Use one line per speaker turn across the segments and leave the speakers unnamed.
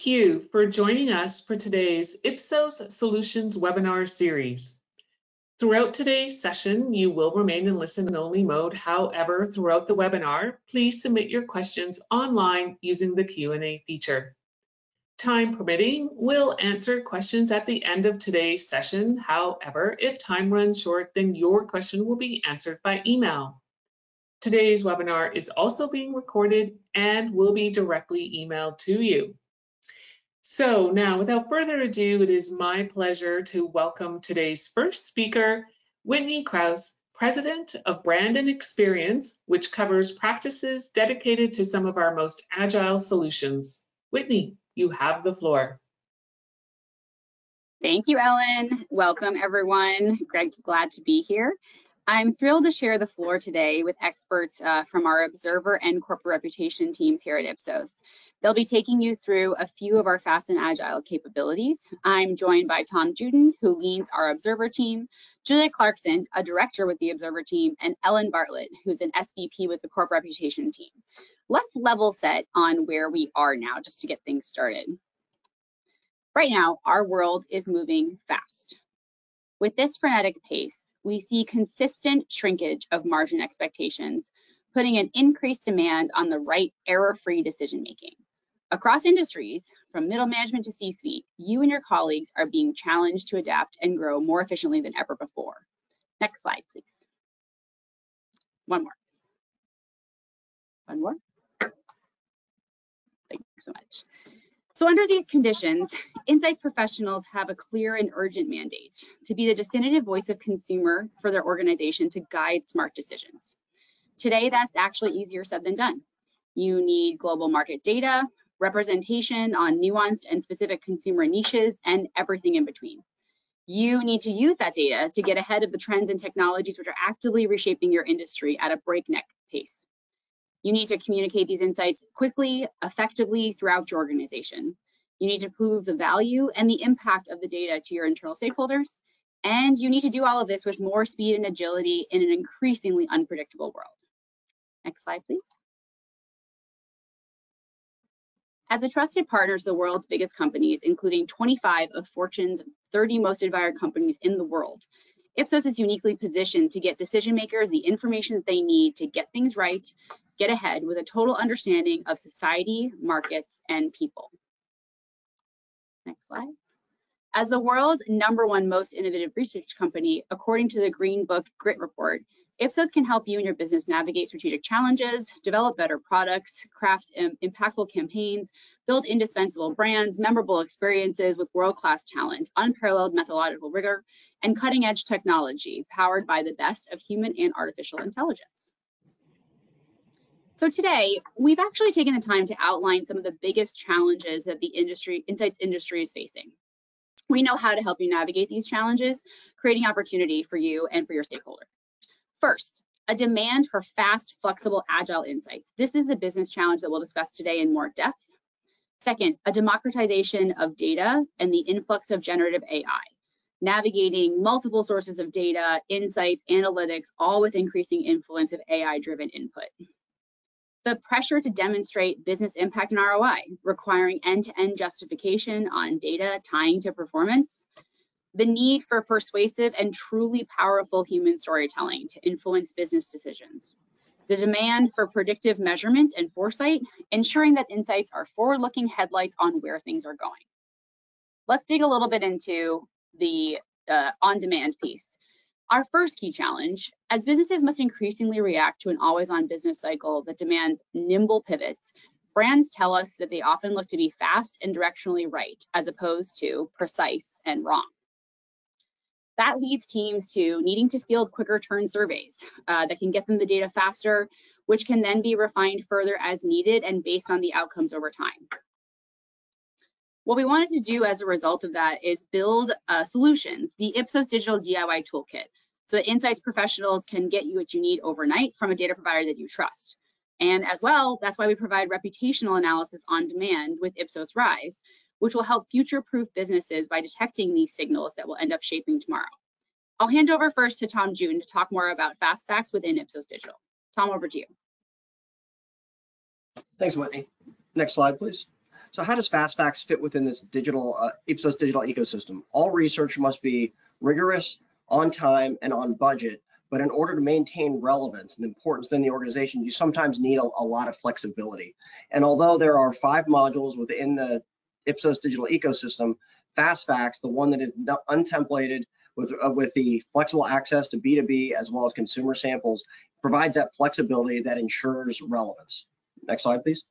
Thank you for joining us for today's Ipsos Solutions webinar series. Throughout today's session, you will remain in listen-only mode. However, throughout the webinar, please submit your questions online using the Q&A feature. Time permitting, we'll answer questions at the end of today's session. However, if time runs short, then your question will be answered by email. Today's webinar is also being recorded and will be directly emailed to you. So now, without further ado, it is my pleasure to welcome today's first speaker, Whitney Krause, President of Brand and Experience, which covers practices dedicated to some of our most agile solutions. Whitney, you have the floor.
Thank you, Ellen. Welcome, everyone. Glad to be here. I'm thrilled to share the floor today with experts from our Observer and Corporate Reputation teams here at Ipsos. They'll be taking you through a few of our fast and agile capabilities. I'm joined by Tom Juden, who leads our Observer team, Julia Clarkson, a director with the Observer team, and Ellen Bartlett, who's an SVP with the Corporate Reputation team. Let's level set on where we are now, just to get things started. Right now, our world is moving fast. With this frenetic pace, we see consistent shrinkage of margin expectations, putting an increased demand on the right error-free decision-making. Across industries, from middle management to C-suite, you and your colleagues are being challenged to adapt and grow more efficiently than ever before. Next slide, please. One more. One more. Thanks so much. So under these conditions, insights professionals have a clear and urgent mandate to be the definitive voice of consumer for their organization to guide smart decisions. Today, that's actually easier said than done. You need global market data, representation on nuanced and specific consumer niches, and everything in between. You need to use that data to get ahead of the trends and technologies which are actively reshaping your industry at a breakneck pace. You need to communicate these insights quickly, effectively throughout your organization. You need to prove the value and the impact of the data to your internal stakeholders. And you need to do all of this with more speed and agility in an increasingly unpredictable world. Next slide, please. As a trusted partner to the world's biggest companies, including 25 of Fortune's 30 most admired companies in the world, Ipsos is uniquely positioned to get decision makers the information that they need to get things right, get ahead with a total understanding of society, markets, and people. Next slide. As the world's #1 most innovative research company, according to the Green Book Grit Report, Ipsos can help you and your business navigate strategic challenges, develop better products, craft impactful campaigns, build indispensable brands, memorable experiences with world-class talent, unparalleled methodological rigor, and cutting-edge technology powered by the best of human and artificial intelligence. So today, we've actually taken the time to outline some of the biggest challenges that the insights industry is facing. We know how to help you navigate these challenges, creating opportunity for you and for your stakeholders. First, a demand for fast, flexible, agile insights. This is the business challenge that we'll discuss today in more depth. Second, a democratization of data and the influx of generative AI, navigating multiple sources of data, insights, analytics, all with increasing influence of AI-driven input. The pressure to demonstrate business impact and ROI, requiring end-to-end justification on data tying to performance. The need for persuasive and truly powerful human storytelling to influence business decisions. The demand for predictive measurement and foresight, ensuring that insights are forward-looking headlights on where things are going. Let's dig a little bit into the on-demand piece. Our first key challenge, as businesses must increasingly react to an always-on business cycle that demands nimble pivots, brands tell us that they often look to be fast and directionally right, as opposed to precise and wrong. That leads teams to needing to field quicker turn surveys that can get them the data faster, which can then be refined further as needed and based on the outcomes over time. What we wanted to do as a result of that is build solutions, the Ipsos Digital DIY Toolkit, so that insights professionals can get you what you need overnight from a data provider that you trust. And as well, that's why we provide reputational analysis on demand with Ipsos Rise, which will help future-proof businesses by detecting these signals that will end up shaping tomorrow. I'll hand over first to Tom Juden to talk more about fast facts within Ipsos Digital. Tom, over to you.
Thanks, Whitney. Next slide, please. So how does FastFacts fit within this digital Ipsos digital ecosystem? All research must be rigorous, on time, and on budget. But in order to maintain relevance and importance within the organization, you sometimes need a lot of flexibility. And although there are 5 modules within the Ipsos digital ecosystem, FastFacts, the one that is untemplated with the flexible access to B2B as well as consumer samples, provides that flexibility that ensures relevance. Next slide, please.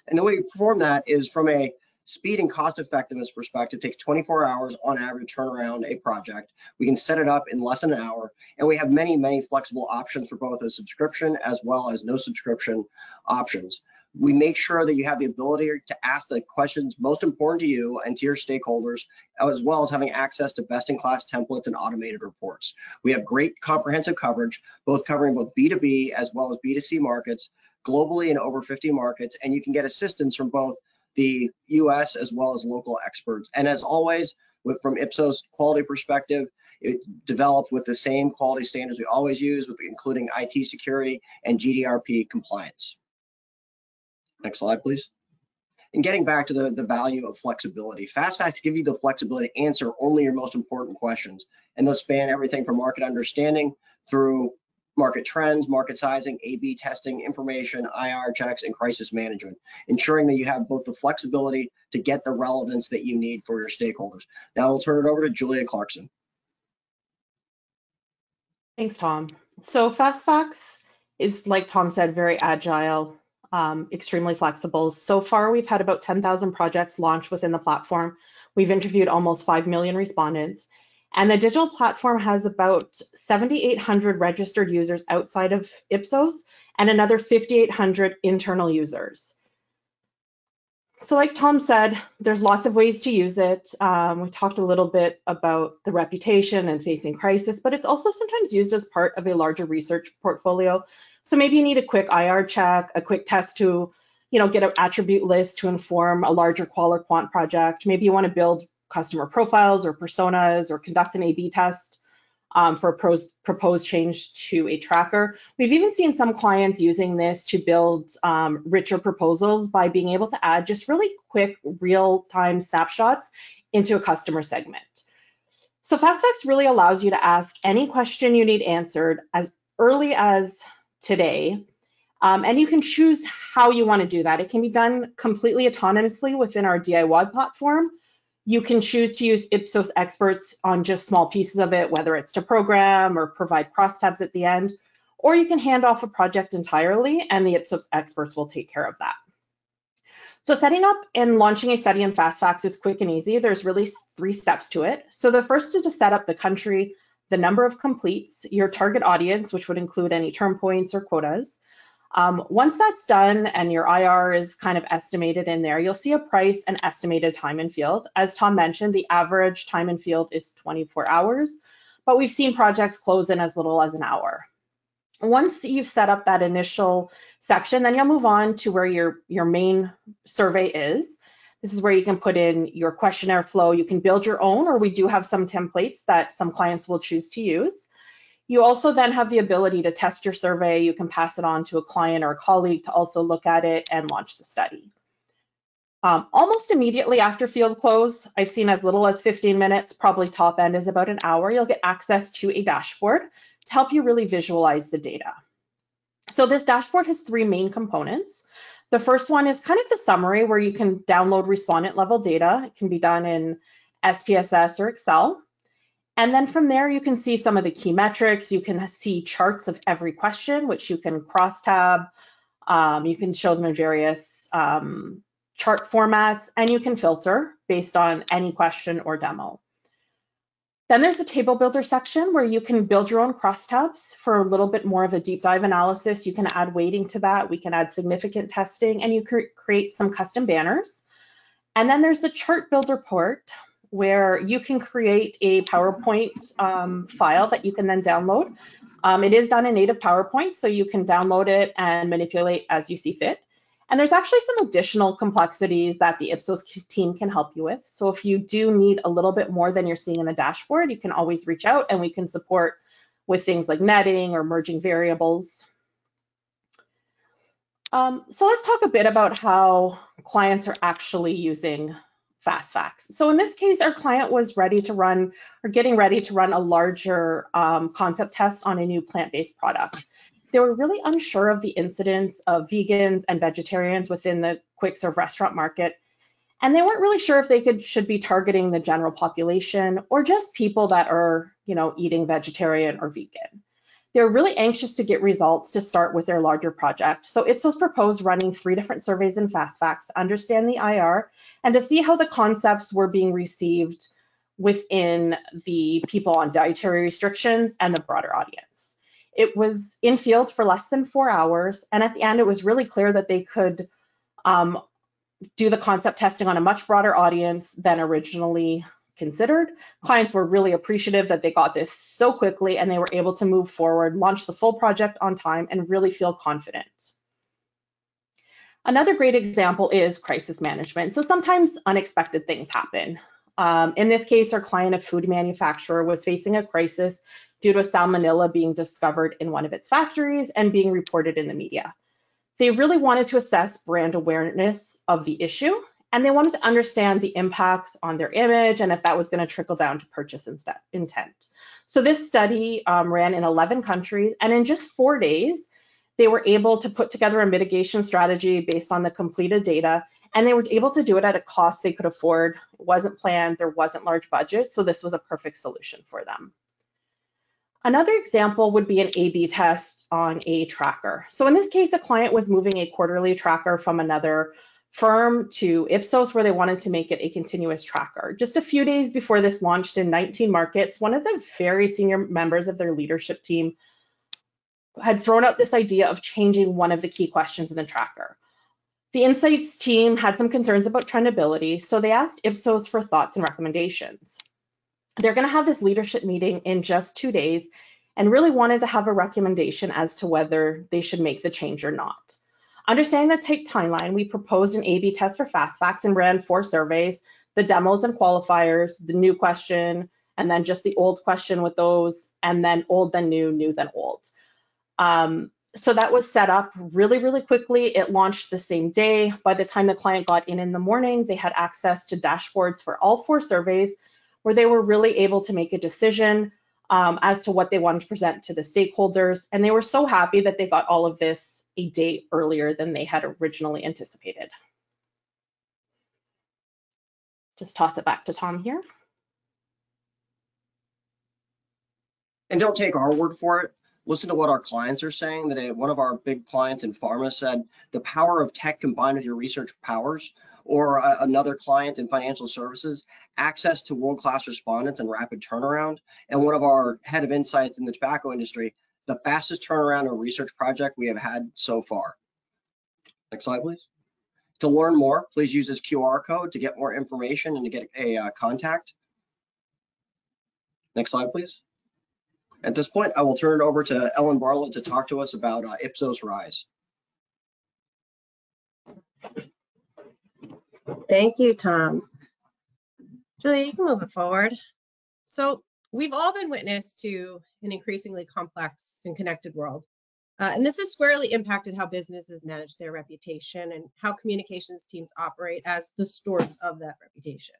And the way we perform that is from a speed and cost effectiveness perspective. It takes 24 hours on average to turn around a project. We can set it up in less than an hour, and we have many flexible options for both a subscription as well as no subscription options. We make sure that you have the ability to ask the questions most important to you and to your stakeholders, as well as having access to best-in-class templates and automated reports. We have great comprehensive coverage, covering both B2B as well as B2C markets, globally in over 50 markets, and you can get assistance from both the US as well as local experts. And as always, from Ipsos quality perspective, it's developed with the same quality standards we always use, including IT security and GDPR compliance. Next slide, please. And getting back to the value of flexibility, FastFacts give you the flexibility to answer only your most important questions, and they'll span everything from market understanding through market trends, market sizing, A/B testing, information, IR checks, and crisis management, ensuring that you have both the flexibility to get the relevance that you need for your stakeholders. Now I'll turn it over to Julia Clarkson.
Thanks, Tom. So FastFacts is, like Tom said, very agile, extremely flexible. So far, we've had about 10,000 projects launched within the platform. We've interviewed almost 5 million respondents. And the digital platform has about 7,800 registered users outside of Ipsos and another 5,800 internal users. So like Tom said, there's lots of ways to use it. We talked a little bit about the reputation and facing crisis, but it's also sometimes used as part of a larger research portfolio. So maybe you need a quick IR check, a quick test to, get an attribute list to inform a larger qual or quant project. Maybe you want to build customer profiles or personas or conduct an A/B test for a proposed change to a tracker. We've even seen some clients using this to build richer proposals by being able to add just really quick real-time snapshots into a customer segment. So FastFacts really allows you to ask any question you need answered as early as today, and you can choose how you want to do that. It can be done completely autonomously within our DIY platform. You can choose to use Ipsos experts on just small pieces of it, whether it's to program or provide crosstabs at the end, or you can hand off a project entirely and the Ipsos experts will take care of that. So setting up and launching a study in FastFacts is quick and easy. There's really 3 steps to it. So the first is to set up the country, the number of completes, your target audience, which would include any term points or quotas. Once that's done and your IR is kind of estimated in there, you'll see a price and estimated time in field. As Tom mentioned, the average time in field is 24 hours, but we've seen projects close in as little as an hour. Once you've set up that initial section, then you'll move on to where your main survey is. This is where you can put in your questionnaire flow. You can build your own, or we do have some templates that some clients will choose to use. You also then have the ability to test your survey. You can pass it on to a client or a colleague to also look at it and launch the study. Almost immediately after field close, I've seen as little as 15 minutes, probably top end is about an hour, you'll get access to a dashboard to help you really visualize the data. So this dashboard has 3 main components. The first one is kind of the summary where you can download respondent level data. It can be done in SPSS or Excel. And then from there, you can see some of the key metrics. You can see charts of every question, which you can cross-tab. You can show them in various chart formats, and you can filter based on any question or demo. Then there's the table builder section where you can build your own crosstabs for a little bit more of a deep dive analysis. You can add weighting to that. We can add significant testing, and you create some custom banners. And then there's the chart builder port, where you can create a PowerPoint file that you can then download. It is done in native PowerPoint, so you can download it and manipulate as you see fit. And there's actually some additional complexities that the Ipsos team can help you with. So if you do need a little bit more than you're seeing in the dashboard, you can always reach out and we can support with things like netting or merging variables. So let's talk a bit about how clients are actually using FastFacts. So in this case, our client was ready to run or getting ready to run a larger concept test on a new plant-based product. They were really unsure of the incidence of vegans and vegetarians within the quick serve restaurant market. And they weren't really sure if they should be targeting the general population or just people that are, eating vegetarian or vegan. They're really anxious to get results to start with their larger project. So Ipsos proposed running 3 different surveys in FastFacts to understand the IR and to see how the concepts were being received within the people on dietary restrictions and the broader audience. It was in field for less than 4 hours, and at the end, it was really clear that they could do the concept testing on a much broader audience than originally considered. Clients were really appreciative that they got this so quickly and they were able to move forward, launch the full project on time, and really feel confident. Another great example is crisis management. So sometimes unexpected things happen. In this case, our client, a food manufacturer, was facing a crisis due to a salmonella being discovered in one of its factories and being reported in the media. They really wanted to assess brand awareness of the issue, and they wanted to understand the impacts on their image and if that was going to trickle down to purchase intent. So this study ran in 11 countries, and in just 4 days, they were able to put together a mitigation strategy based on the completed data, and they were able to do it at a cost they could afford. It wasn't planned, there wasn't large budget, so this was a perfect solution for them. Another example would be an A/B test on a tracker. So in this case, a client was moving a quarterly tracker from another firm to Ipsos, where they wanted to make it a continuous tracker. Just a few days before this launched in 19 markets, one of the very senior members of their leadership team had thrown out this idea of changing one of the key questions in the tracker. The insights team had some concerns about trendability, so they asked Ipsos for thoughts and recommendations. They're going to have this leadership meeting in just 2 days and really wanted to have a recommendation as to whether they should make the change or not. Understanding the tight timeline, we proposed an A/B test for FastFacts and ran 4 surveys, the demos and qualifiers, the new question, and then just the old question with those, and then old, then new, new, then old. So that was set up really, really quickly. It launched the same day. By the time the client got in the morning, they had access to dashboards for all 4 surveys, where they were really able to make a decision as to what they wanted to present to the stakeholders. And they were so happy that they got all of this a day earlier than they had originally anticipated. Just toss it back to Tom here.
And don't take our word for it. Listen to what our clients are saying. That one of our big clients in pharma said, the power of tech combined with your research powers. Or another client in financial services, access to world-class respondents and rapid turnaround. And one of our head of insights in the tobacco industry, the fastest turnaround of a research project we have had so far. Next slide, please. To learn more, please use this QR code to get more information and to get a contact. Next slide, please. At this point, I will turn it over to Ellen Bartlett to talk to us about Ipsos Rise.
Thank you, Tom. Julia, you can move it forward. So we've all been witness to an increasingly complex and connected world. And this has squarely impacted how businesses manage their reputation and how communications teams operate as the stewards of that reputation.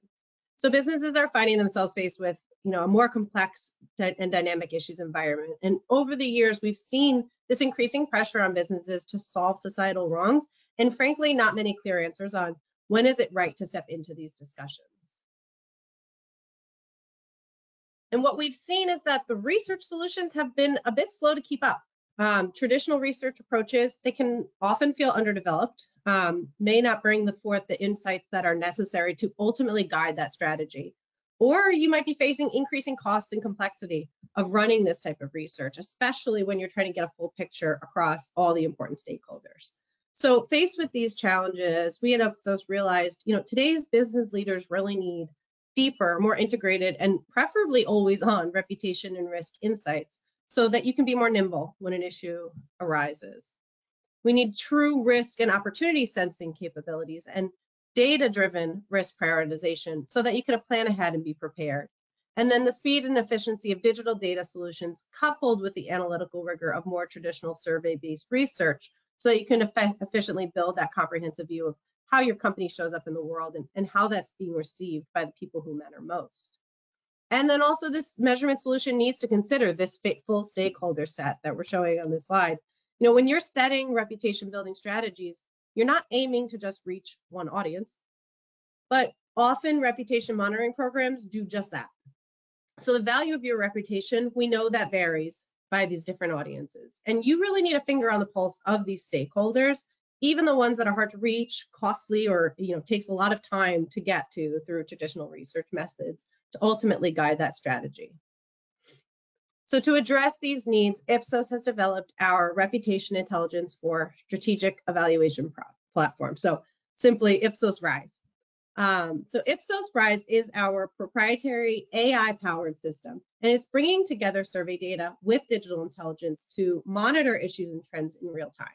So businesses are finding themselves faced with, a more complex and dynamic issues environment. And over the years, we've seen this increasing pressure on businesses to solve societal wrongs, and frankly, not many clear answers on when is it right to step into these discussions. And what we've seen is that the research solutions have been a bit slow to keep up. Traditional research approaches, they can often feel underdeveloped, may not bring forth the insights that are necessary to ultimately guide that strategy. Or you might be facing increasing costs and complexity of running this type of research, especially when you're trying to get a full picture across all the important stakeholders. So faced with these challenges, we at Ipsos realized, today's business leaders really need deeper, more integrated, and preferably always on reputation and risk insights so that you can be more nimble when an issue arises. We need true risk and opportunity sensing capabilities and data-driven risk prioritization so that you can plan ahead and be prepared. And then the speed and efficiency of digital data solutions coupled with the analytical rigor of more traditional survey-based research so that you can efficiently build that comprehensive view of how your company shows up in the world and how that's being received by the people who matter most. And then also this measurement solution needs to consider this full stakeholder set that we're showing on this slide. You know, when you're setting reputation building strategies, you're not aiming to just reach one audience, but often reputation monitoring programs do just that. So the value of your reputation, we know that varies by these different audiences. And you really need a finger on the pulse of these stakeholders, even the ones that are hard to reach, costly, or takes a lot of time to get to through traditional research methods to ultimately guide that strategy. So to address these needs, Ipsos has developed our reputation intelligence for strategic evaluation platform. So simply Ipsos Rise. So Ipsos Rise is our proprietary AI-powered system, and it's bringing together survey data with digital intelligence to monitor issues and trends in real time.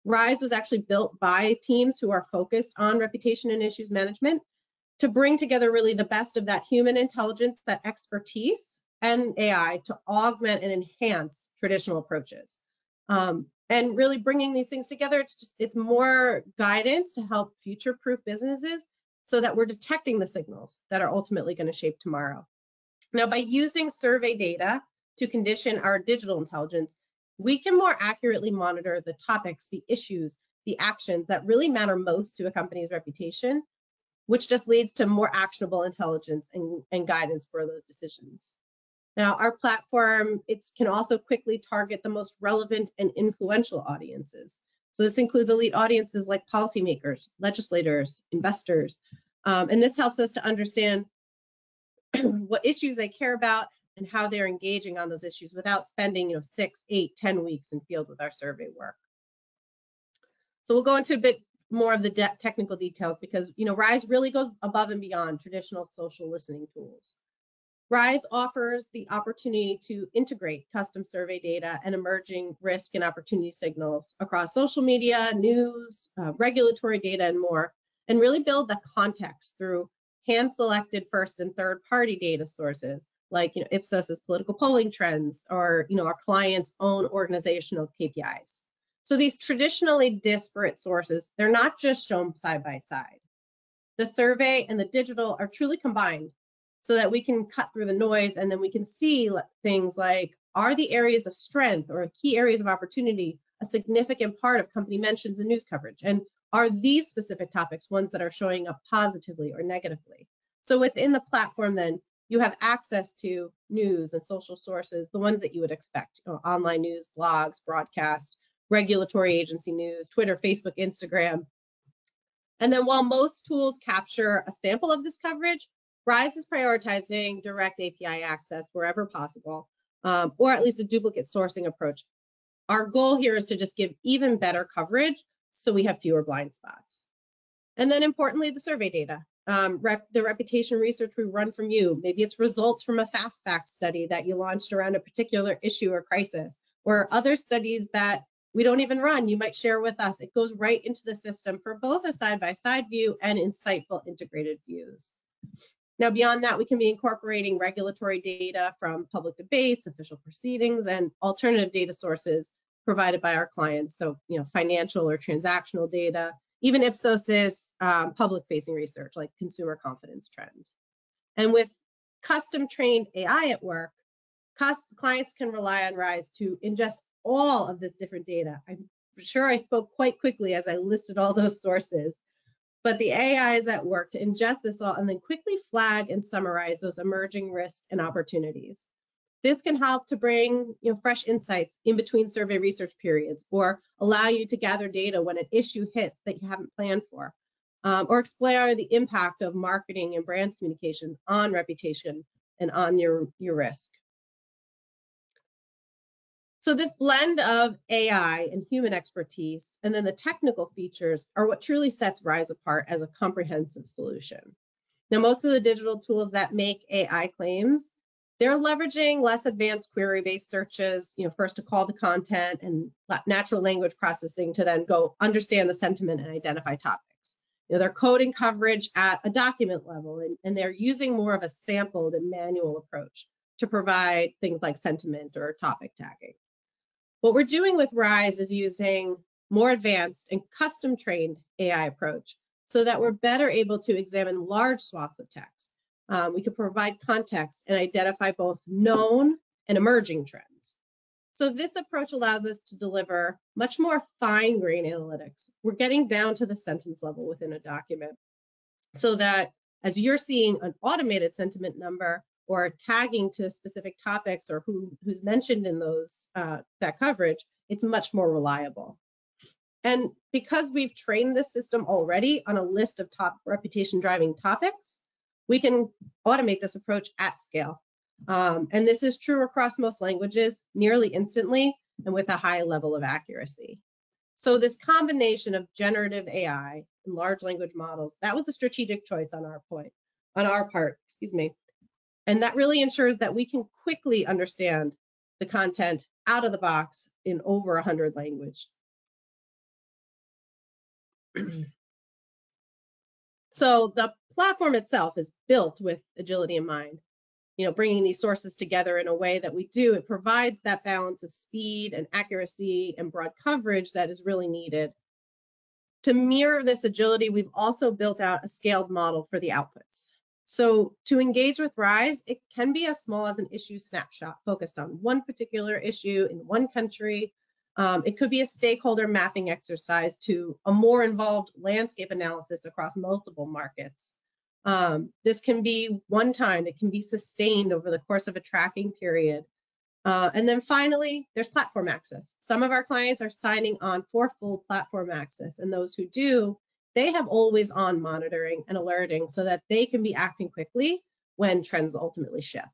Rise was actually built by teams who are focused on reputation and issues management to bring together really the best of that human intelligence, that expertise, and AI to augment and enhance traditional approaches. And really bringing these things together, it's more guidance to help future-proof businesses so that we're detecting the signals that are ultimately going to shape tomorrow. Now, by using survey data to condition our digital intelligence, we can more accurately monitor the topics, the issues, the actions that really matter most to a company's reputation, which just leads to more actionable intelligence and guidance for those decisions. Now, our platform, it can also quickly target the most relevant and influential audiences. So this includes elite audiences like policymakers, legislators, investors, and this helps us to understand what issues they care about and how they're engaging on those issues without spending 6, 8, 10 weeks in field with our survey work. So we'll go into a bit more of the technical details because Rise really goes above and beyond traditional social listening tools. Rise offers the opportunity to integrate custom survey data and emerging risk and opportunity signals across social media, news, regulatory data, and more, and really build the context through hand-selected first and third-party data sources like Ipsos's political polling trends or our clients' own organizational KPIs. So these traditionally disparate sources, they're not just shown side by side. The survey and the digital are truly combined so that we can cut through the noise and then we can see things like, are the areas of strength or key areas of opportunity a significant part of company mentions and news coverage? And are these specific topics ones that are showing up positively or negatively? So within the platform then, you have access to news and social sources, the ones that you would expect, online news, blogs, broadcasts, regulatory agency news, Twitter, Facebook, Instagram. And then while most tools capture a sample of this coverage, Rise is prioritizing direct API access wherever possible, or at least a duplicate sourcing approach. Our goal here is to just give even better coverage so we have fewer blind spots. And then importantly, the survey data. The reputation research we run from you. Maybe it's results from a fast facts study that you launched around a particular issue or crisis, or other studies that we don't even run, you might share with us. It goes right into the system for both a side-by-side view and insightful integrated views. Now, beyond that, we can be incorporating regulatory data from public debates, official proceedings, and alternative data sources provided by our clients. So, financial or transactional data, even Ipsos's public-facing research like consumer confidence trends. And with custom-trained AI at work, clients can rely on Rise to ingest all of this different data. I'm sure I spoke quite quickly as I listed all those sources, but the AI is at work to ingest this all and then quickly flag and summarize those emerging risks and opportunities. This can help to bring fresh insights in between survey research periods, or allow you to gather data when an issue hits that you haven't planned for, or explore the impact of marketing and brands communications on reputation and on your risk. So this blend of AI and human expertise and then the technical features are what truly sets Rise apart as a comprehensive solution. Now, most of the digital tools that make AI claims, they're leveraging less advanced query-based searches, first to call the content and natural language processing to then go understand the sentiment and identify topics. They're coding coverage at a document level and they're using more of a sampled and manual approach to provide things like sentiment or topic tagging. What we're doing with Rise is using more advanced and custom trained AI approach so that we're better able to examine large swaths of text. We can provide context and identify both known and emerging trends. So this approach allows us to deliver much more fine-grained analytics. We're getting down to the sentence level within a document so that as you're seeing an automated sentiment number or tagging to specific topics or who's mentioned in those that coverage, it's much more reliable. And because we've trained this system already on a list of top reputation-driving topics, we can automate this approach at scale. And this is true across most languages nearly instantly and with a high level of accuracy. So this combination of generative AI and large language models, that was a strategic choice on our part, excuse me. And that really ensures that we can quickly understand the content out of the box in over 100 languages. So the platform itself is built with agility in mind. Bringing these sources together in a way that we do, it provides that balance of speed and accuracy and broad coverage that is really needed. To mirror this agility, we've also built out a scaled model for the outputs. So to engage with RISE, it can be as small as an issue snapshot focused on one particular issue in one country. It could be a stakeholder mapping exercise to a more involved landscape analysis across multiple markets. This can be one time, it can be sustained over the course of a tracking period. And then finally, there's platform access. Some of our clients are signing on for full platform access, and those who do, they have always on monitoring and alerting so that they can be acting quickly when trends ultimately shift.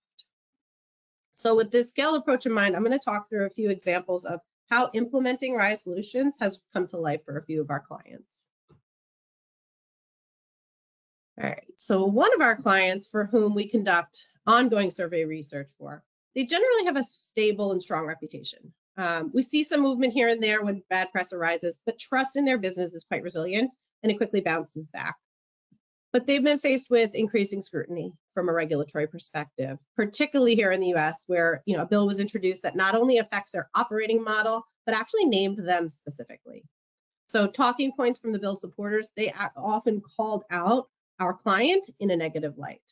So with this scaled approach in mind, I'm going to talk through a few examples of how implementing RISE solutions has come to life for a few of our clients. All right, so one of our clients for whom we conduct ongoing survey research for, they generally have a stable and strong reputation. We see some movement here and there when bad press arises, but trust in their business is quite resilient and it quickly bounces back. But they've been faced with increasing scrutiny from a regulatory perspective, particularly here in the US, where a bill was introduced that not only affects their operating model, but actually named them specifically. So talking points from the bill supporters, they often called out our client in a negative light.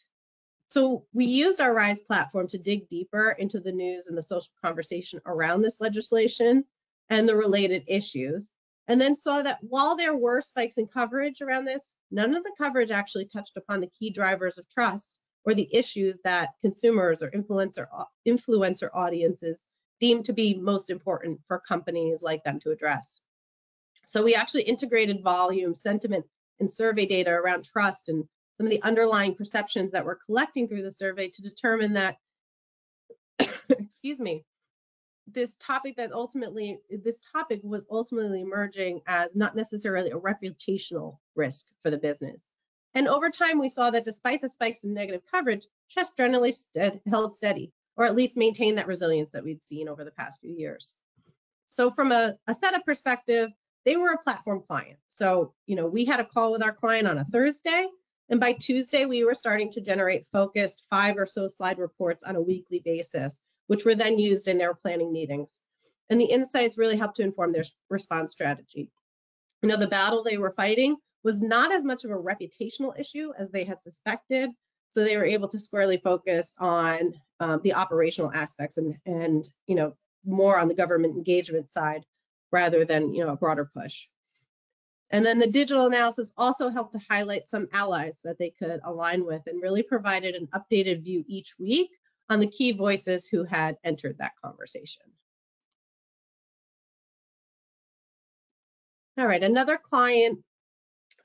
So we used our RISE platform to dig deeper into the news and the social conversation around this legislation and the related issues, and then saw that while there were spikes in coverage around this, none of the coverage actually touched upon the key drivers of trust or the issues that consumers or influencer audiences deem to be most important for companies like them to address. So we actually integrated volume, sentiment, and survey data around trust and some of the underlying perceptions that we're collecting through the survey to determine that, excuse me, this topic was ultimately emerging as not necessarily a reputational risk for the business. And over time, we saw that despite the spikes in negative coverage, trust generally held steady, or at least maintained that resilience that we'd seen over the past few years. So from a setup perspective, they were a platform client. So, we had a call with our client on a Thursday, and by Tuesday, we were starting to generate focused 5 or so slide reports on a weekly basis, which were then used in their planning meetings. And the insights really helped to inform their response strategy. The battle they were fighting was not as much of a reputational issue as they had suspected. So they were able to squarely focus on the operational aspects and more on the government engagement side rather than a broader push. And then the digital analysis also helped to highlight some allies that they could align with and really provided an updated view each week on the key voices who had entered that conversation. All right, another client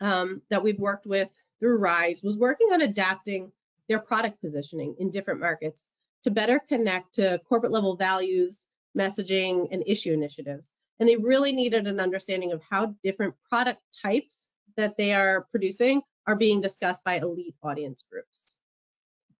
that we've worked with through RISE was working on adapting their product positioning in different markets to better connect to corporate level values, messaging, and issue initiatives. And they really needed an understanding of how different product types that they are producing are being discussed by elite audience groups.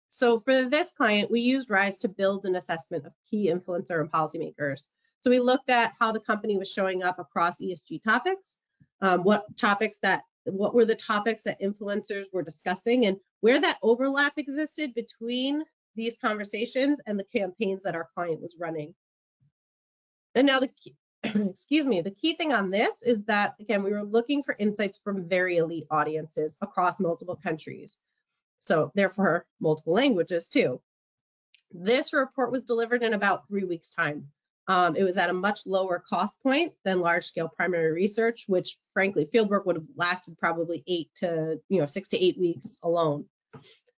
So for this client, we used RISE to build an assessment of key influencer and policymakers. So we looked at how the company was showing up across ESG topics, what were the topics that influencers were discussing, and where that overlap existed between these conversations and the campaigns that our client was running. And now excuse me, the key thing on this is that, again, we were looking for insights from very elite audiences across multiple countries. So therefore, multiple languages too. This report was delivered in about 3 weeks' time. It was at a much lower cost point than large-scale primary research, which frankly, fieldwork would have lasted probably 6 to 8 weeks alone.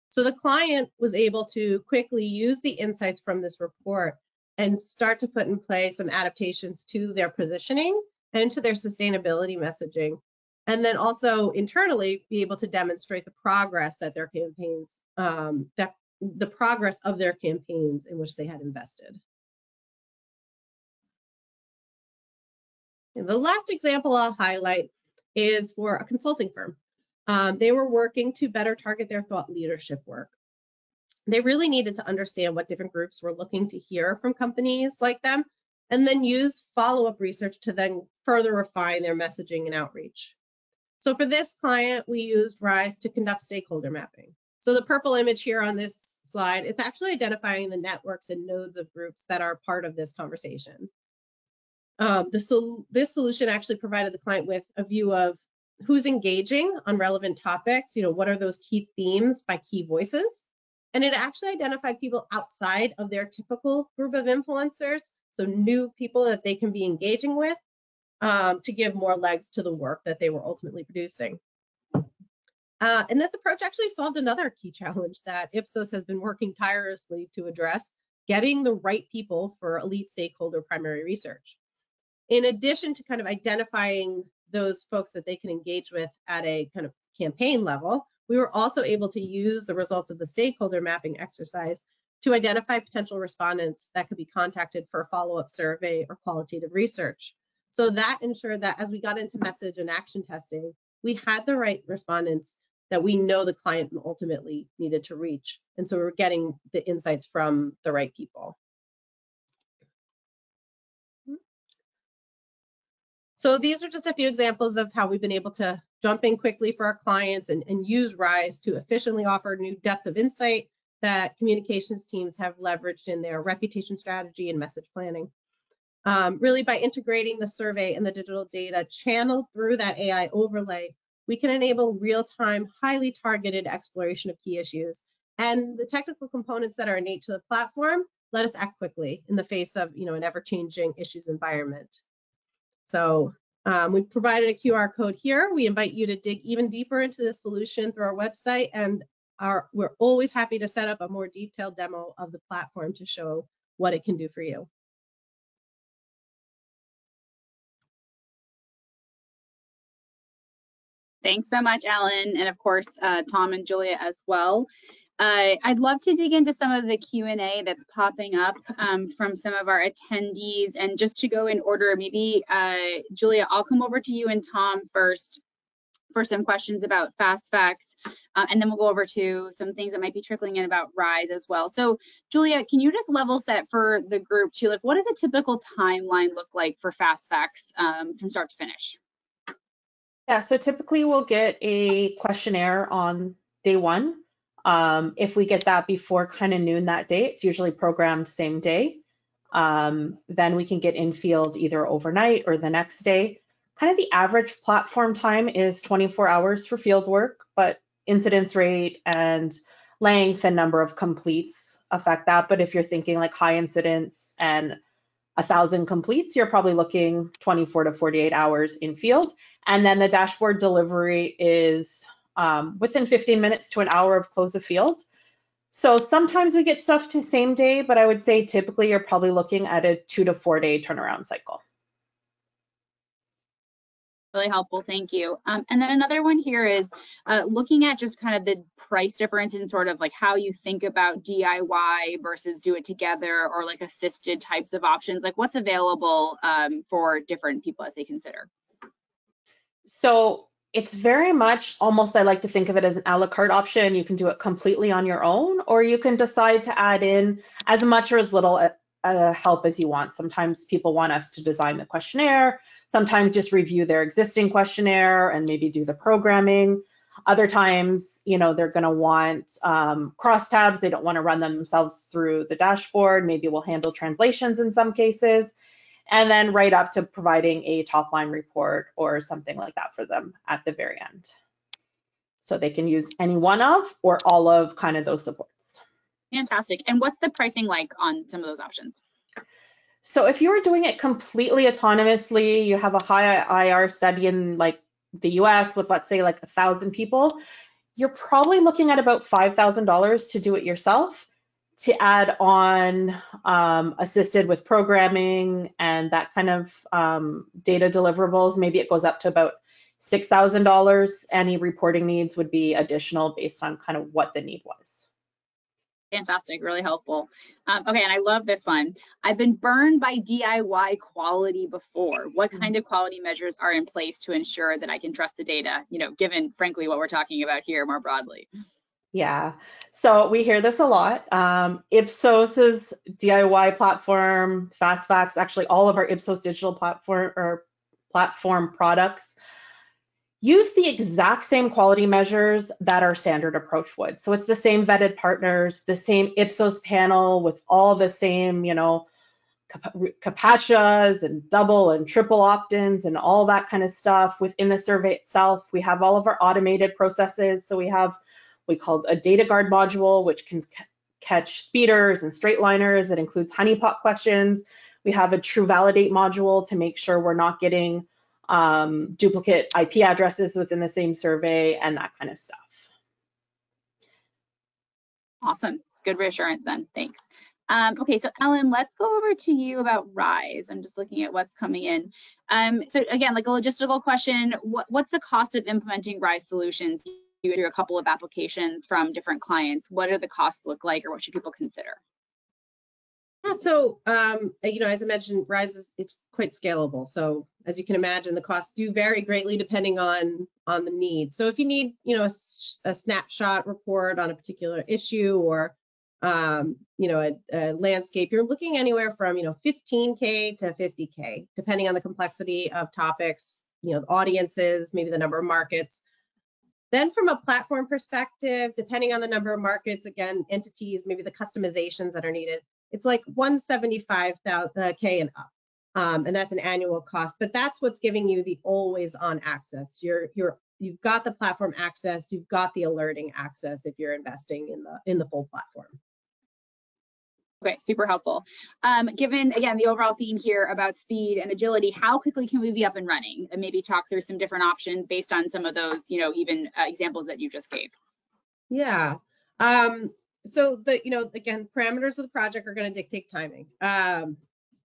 So the client was able to quickly use the insights from this report and start to put in place some adaptations to their positioning and to their sustainability messaging. And then also internally be able to demonstrate the progress that their campaigns, the progress of their campaigns in which they had invested. And the last example I'll highlight is for a consulting firm. They were working to better target their thought leadership work. They really needed to understand what different groups were looking to hear from companies like them, and then use follow-up research to then further refine their messaging and outreach. So for this client, we used RISE to conduct stakeholder mapping. So the purple image here on this slide, it's actually identifying the networks and nodes of groups that are part of this conversation. This solution actually provided the client with a view of who's engaging on relevant topics, what are those key themes by key voices. And it actually identified people outside of their typical group of influencers, so new people that they can be engaging with to give more legs to the work that they were ultimately producing. And this approach actually solved another key challenge that Ipsos has been working tirelessly to address, getting the right people for elite stakeholder primary research. In addition to kind of identifying those folks that they can engage with at a kind of campaign level, we were also able to use the results of the stakeholder mapping exercise to identify potential respondents that could be contacted for a follow-up survey or qualitative research. So that ensured that as we got into message and action testing, we had the right respondents that we know the client ultimately needed to reach. And so we're getting the insights from the right people. So these are just a few examples of how we've been able to jump in quickly for our clients and use RISE to efficiently offer new depth of insight that communications teams have leveraged in their reputation strategy and message planning. Really, by integrating the survey and the digital data channeled through that AI overlay, we can enable real-time, highly targeted exploration of key issues. And the technical components that are innate to the platform let us act quickly in the face of an ever-changing issues environment. So we've provided a QR code here. We invite you to dig even deeper into this solution through our website, and we're always happy to set up a more detailed demo of the platform to show what it can do for you.
Thanks so much, Ellen, and of course, Tom and Julia as well. I'd love to dig into some of the Q&A that's popping up from some of our attendees, and just to go in order, maybe Julia, I'll come over to you and Tom first for some questions about fast facts, and then we'll go over to some things that might be trickling in about RISE as well. So Julia, can you just level set for the group to what does a typical timeline look like for fast facts from start to finish?
Yeah, so typically we'll get a questionnaire on day one. If we get that before kind of noon that day, it's usually programmed same day. Then we can get in field either overnight or the next day. Kind of the average platform time is 24 hours for field work, but incidence rate and length and number of completes affect that. But if you're thinking like high incidence and 1,000 completes, you're probably looking 24 to 48 hours in field. And then the dashboard delivery is within 15 minutes to an hour of close of field. So sometimes we get stuff to same day, but I would say typically you're probably looking at a 2 to 4 day turnaround cycle.
Really helpful, thank you. And then another one here is looking at just kind of the price difference in sort of like how you think about DIY versus do it together or like assisted types of options, like what's available for different people as they consider.
So it's very much almost, I like to think of it as an a la carte option. You can do it completely on your own, or you can decide to add in as much or as little help as you want. Sometimes people want us to design the questionnaire, sometimes just review their existing questionnaire and maybe do the programming. Other times, they're going to want crosstabs. They don't want to run them themselves through the dashboard. Maybe we'll handle translations in some cases. and then right up to providing a top line report or something like that for them at the very end. So they can use any one of or all of kind of those supports.
Fantastic. And what's the pricing like on some of those options?
So if you were doing it completely autonomously, you have a high IR study in like the US with, let's say, like 1,000 people, you're probably looking at about $5,000 to do it yourself. To add on assisted with programming and that kind of data deliverables, maybe it goes up to about $6,000. Any reporting needs would be additional based on kind of what the need was.
Fantastic, really helpful. Okay, and I love this one. I've been burned by DIY quality before. What kind of quality measures are in place to ensure that I can trust the data, you know, given frankly what we're talking about here more broadly?
Yeah, so we hear this a lot. Ipsos's DIY platform, FastFacts, actually all of our Ipsos digital platform products use the exact same quality measures that our standard approach would. So it's the same vetted partners, the same Ipsos panel with all the same, you know, CAPTCHAs and double and triple opt-ins and all that kind of stuff. Within the survey itself, we have all of our automated processes. So we call a data guard module, which can catch speeders and straight liners. It includes honeypot questions. We have a true validate module to make sure we're not getting duplicate IP addresses within the same survey and that kind of stuff.
Awesome, good reassurance then, thanks. Okay, so Ellen, let's go over to you about RISE. I'm just looking at what's coming in. So again, like a logistical question, what's the cost of implementing RISE solutions? You do a couple of applications from different clients. What do the costs look like, or what should people consider?
Yeah, so, you know, as I mentioned, RISE it's quite scalable. So as you can imagine, the costs do vary greatly depending on the need. So if you need, you know, a snapshot report on a particular issue or, you know, a landscape, you're looking anywhere from, you know, 15K to 50K, depending on the complexity of topics, you know, audiences, maybe the number of markets. Then from a platform perspective, depending on the number of markets, again, entities, maybe the customizations that are needed, it's like 175K and up. And that's an annual cost, but that's what's giving you the always on access. You've got the platform access, you've got the alerting access if you're investing in the full platform.
Okay, super helpful. Given, again, the overall theme here about speed and agility, how quickly can we be up and running? And maybe talk through some different options based on some of those, you know, even examples that you just gave.
Yeah. So you know, again, parameters of the project are going to dictate timing.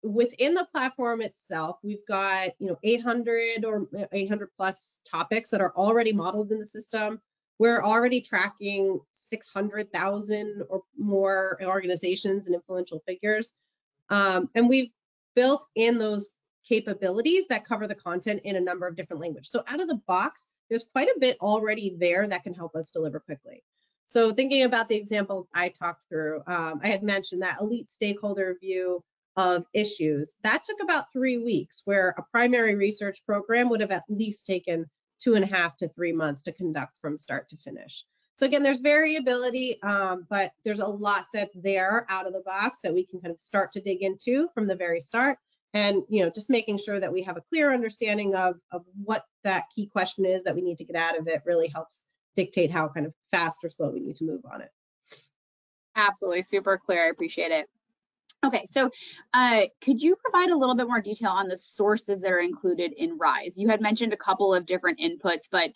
Within the platform itself, we've got, you know, 800 or 800 plus topics that are already modeled in the system. We're already tracking 600,000 or more organizations and influential figures. And we've built in those capabilities that cover the content in a number of different languages. So out of the box, there's quite a bit already there that can help us deliver quickly. So thinking about the examples I talked through, I had mentioned that elite stakeholder review of issues. That took about 3 weeks, where a primary research program would have at least taken 2.5 to 3 months to conduct from start to finish. So again, there's variability, but there's a lot that's there out of the box that we can kind of start to dig into from the very start. And, you know, just making sure that we have a clear understanding of what that key question is that we need to get out of it really helps dictate how kind of fast or slow we need to move on it.
Absolutely, super clear, I appreciate it. Okay, so could you provide a little bit more detail on the sources that are included in RISE? You had mentioned a couple of different inputs, but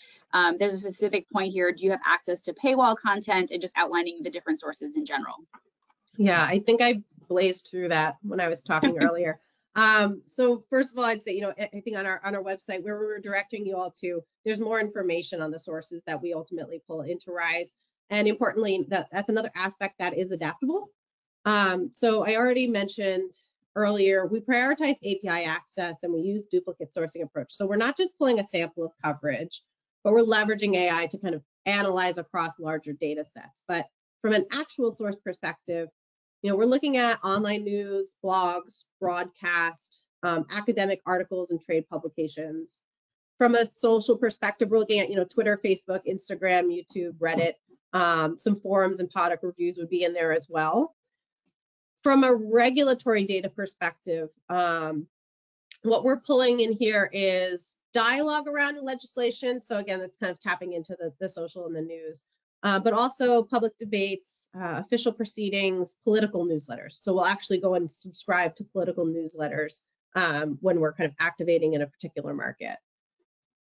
there's a specific point here. Do you have access to paywall content, and just outlining the different sources in general?
Yeah, I think I blazed through that when I was talking earlier. So first of all, I'd say, you know, I think on our website where we were directing you all to, there's more information on the sources that we ultimately pull into RISE. And importantly, that's another aspect that is adaptable. So I already mentioned earlier, we prioritize API access and we use duplicate sourcing approach. So we're not just pulling a sample of coverage, but we're leveraging AI to kind of analyze across larger data sets. But from an actual source perspective, you know, we're looking at online news, blogs, broadcast, academic articles and trade publications. From a social perspective, we're looking at, you know, Twitter, Facebook, Instagram, YouTube, Reddit, some forums and product reviews would be in there as well. From a regulatory data perspective, What we're pulling in here is dialogue around legislation. So again, that's kind of tapping into the social and the news, but also public debates, official proceedings, political newsletters. So we'll actually go and subscribe to political newsletters when we're kind of activating in a particular market.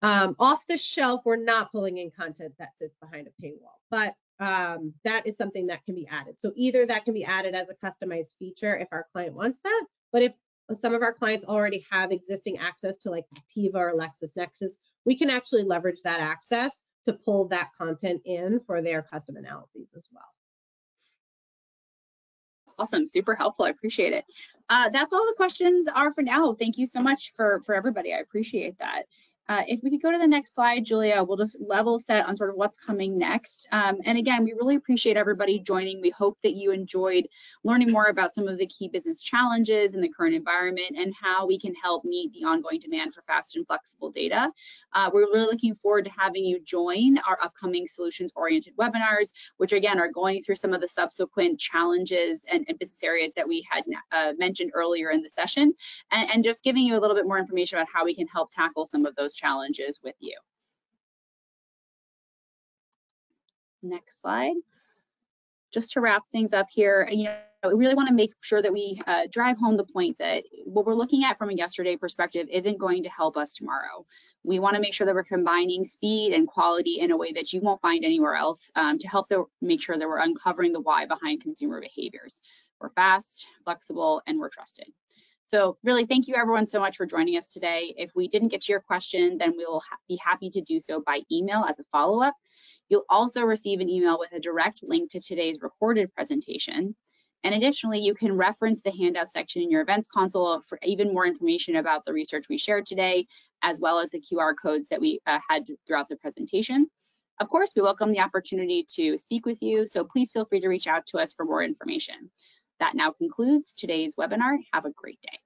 Off the shelf, we're not pulling in content that sits behind a paywall, but that is something that can be added. So either that can be added as a customized feature if our client wants that, but if some of our clients already have existing access to like Activa or LexisNexis, we can actually leverage that access to pull that content in for their custom analyses as well.
Awesome, super helpful. I appreciate it. That's all the questions are for now. Thank you so much for everybody. I appreciate that. If we could go to the next slide, Julia, we'll just level set on sort of what's coming next. And again, we really appreciate everybody joining. We hope that you enjoyed learning more about some of the key business challenges in the current environment and how we can help meet the ongoing demand for fast and flexible data. We're really looking forward to having you join our upcoming solutions-oriented webinars, which again are going through some of the subsequent challenges and business areas that we had mentioned earlier in the session, and just giving you a little bit more information about how we can help tackle some of those challenges with you. Next slide. Just to wrap things up here, we really want to make sure that we drive home the point that what we're looking at from a yesterday perspective isn't going to help us tomorrow. We want to make sure that we're combining speed and quality in a way that you won't find anywhere else to help make sure that we're uncovering the why behind consumer behaviors. We're fast, flexible, and we're trusted. So really, thank you everyone so much for joining us today. If we didn't get to your question, then we will be happy to do so by email as a follow-up. You'll also receive an email with a direct link to today's recorded presentation. And additionally, you can reference the handout section in your events console for even more information about the research we shared today, as well as the QR codes that we had throughout the presentation. Of course, we welcome the opportunity to speak with you, so please feel free to reach out to us for more information. That now concludes today's webinar. Have a great day.